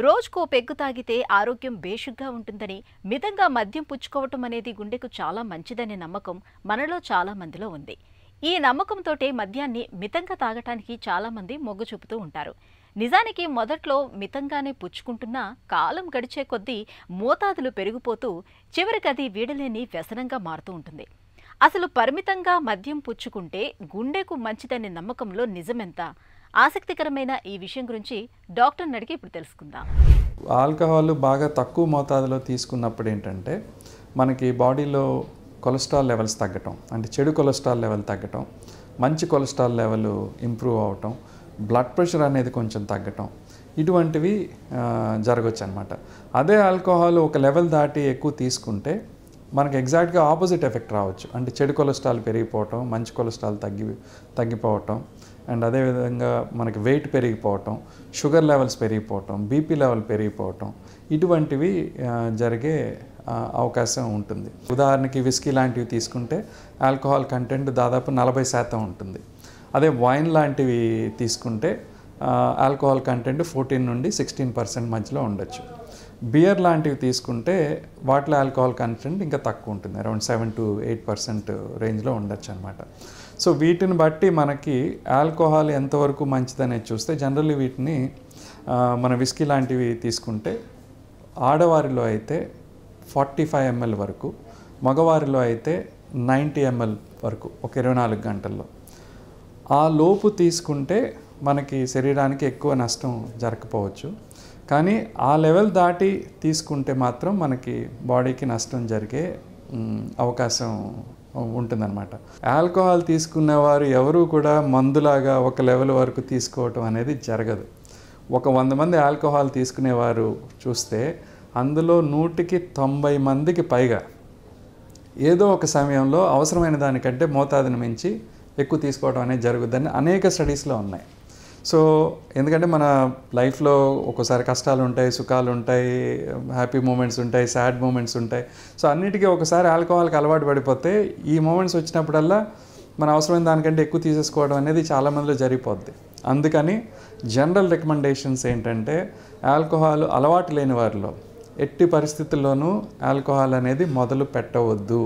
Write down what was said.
రోజుకో పెగ్గు తాగితే ఆరోగ్యం బేషుగ్గా ఉంటుందని, మితంగా మద్యం పుచ్చుకోవటం అనేది గుండెకు చాలా మంచిదనే నమ్మకం మనలో చాలా మందిలో ఉంది. ఈ నమ్మకంతోటే మద్యాన్ని మితంగా తాగటానికి చాలా మంది మొగ్గు చూపుతూ ఉంటారు. నిజానికి మొదట్లో మితంగానే పుచ్చుకుంటున్నా కాలం గడిచే కొద్దీ మోతాదులు పెరిగిపోతూ చివరికి అది వీడలేని వ్యసనంగా మారుతూ ఉంటుంది. అసలు పరిమితంగా మద్యం పుచ్చుకుంటే గుండెకు మంచిదనే నమ్మకంలో నిజమెంత? ఆసక్తికరమైన ఈ విషయం గురించి డాక్టర్ని అడిగి ఇప్పుడు తెలుసుకుందాం. ఆల్కహాల్ బాగా తక్కువ మోతాదులో తీసుకున్నప్పుడు ఏంటంటే మనకి బాడీలో కొలెస్ట్రాల్ లెవెల్స్ తగ్గటం, అంటే చెడు కొలెస్ట్రాల్ లెవెల్ తగ్గటం, మంచి కొలెస్ట్రాల్ లెవెల్ ఇంప్రూవ్ అవటం, బ్లడ్ ప్రెషర్ అనేది కొంచెం తగ్గటం, ఇటువంటివి జరగవచ్చు అనమాట. అదే ఆల్కహాల్ ఒక లెవెల్ దాటి ఎక్కువ తీసుకుంటే మనకు ఎగ్జాక్ట్గా ఆపోజిట్ ఎఫెక్ట్ రావచ్చు. అంటే చెడు కొలెస్ట్రాల్ పెరిగిపోవటం, మంచి కొలెస్ట్రాల్ తగ్గిపోవటం, అండ్ అదేవిధంగా మనకి వెయిట్ పెరిగిపోవటం, షుగర్ లెవెల్స్ పెరిగిపోవటం, బీపీ లెవెల్ పెరిగిపోవటం, ఇటువంటివి జరిగే అవకాశం ఉంటుంది. ఉదాహరణకి విస్కీ లాంటివి తీసుకుంటే ఆల్కహాల్ కంటెంట్ దాదాపు 40% ఉంటుంది. అదే వైన్ లాంటివి తీసుకుంటే ఆల్కహాల్ కంటెంట్ 14 నుండి 16% మధ్యలో ఉండొచ్చు. బియర్ లాంటివి తీసుకుంటే వాటిలో ఆల్కహాల్ కంటెంట్ ఇంకా తక్కువ ఉంటుంది, అరౌండ్ 7 to 8% రేంజ్లో ఉండొచ్చు అనమాట. సో వీటిని బట్టి మనకి ఆల్కహాల్ ఎంతవరకు మంచిదనేది చూస్తే జనరల్లీ వీటిని మన విస్కీ లాంటివి తీసుకుంటే ఆడవారిలో అయితే 45 ml వరకు, మగవారిలో అయితే 90 ml వరకు ఒక 24 గంటల్లో. ఆ లోపు తీసుకుంటే మనకి శరీరానికి ఎక్కువ నష్టం జరగకపోవచ్చు, కానీ ఆ లెవెల్ దాటి తీసుకుంటే మాత్రం మనకి బాడీకి నష్టం జరిగే అవకాశం ఉంటుందన్నమాట. ఆల్కహాల్ తీసుకునేవారు ఎవరు కూడా మందులాగా ఒక లెవెల్ వరకు తీసుకోవటం అనేది జరగదు. ఒక 100 మంది ఆల్కహాల్ తీసుకునేవారు చూస్తే అందులో 100కి 90 మందికి పైగా ఏదో ఒక సమయంలో అవసరమైన దానికంటే మోతాదుని మించి ఎక్కువ తీసుకోవడం అనేది జరుగుద్దని అనేక స్టడీస్లో ఉన్నాయి. సో ఎందుకంటే మన లైఫ్లో ఒక్కోసారి కష్టాలు ఉంటాయి, సుఖాలు ఉంటాయి, హ్యాపీ మూమెంట్స్ ఉంటాయి, సాడ్ మూమెంట్స్ ఉంటాయి. సో అన్నిటికీ ఒకసారి ఆల్కహాల్కి అలవాటు పడిపోతే ఈ మూమెంట్స్ వచ్చినప్పుడల్లా మన అవసరమైన దానికంటే ఎక్కువ తీసేసుకోవడం అనేది చాలామందిలో జరిగిపోద్ది. అందుకని జనరల్ రికమెండేషన్స్ ఏంటంటే ఆల్కహాల్ అలవాటు లేని వారిలో ఎట్టి పరిస్థితుల్లోనూ ఆల్కహాల్ అనేది మొదలు పెట్టవద్దు.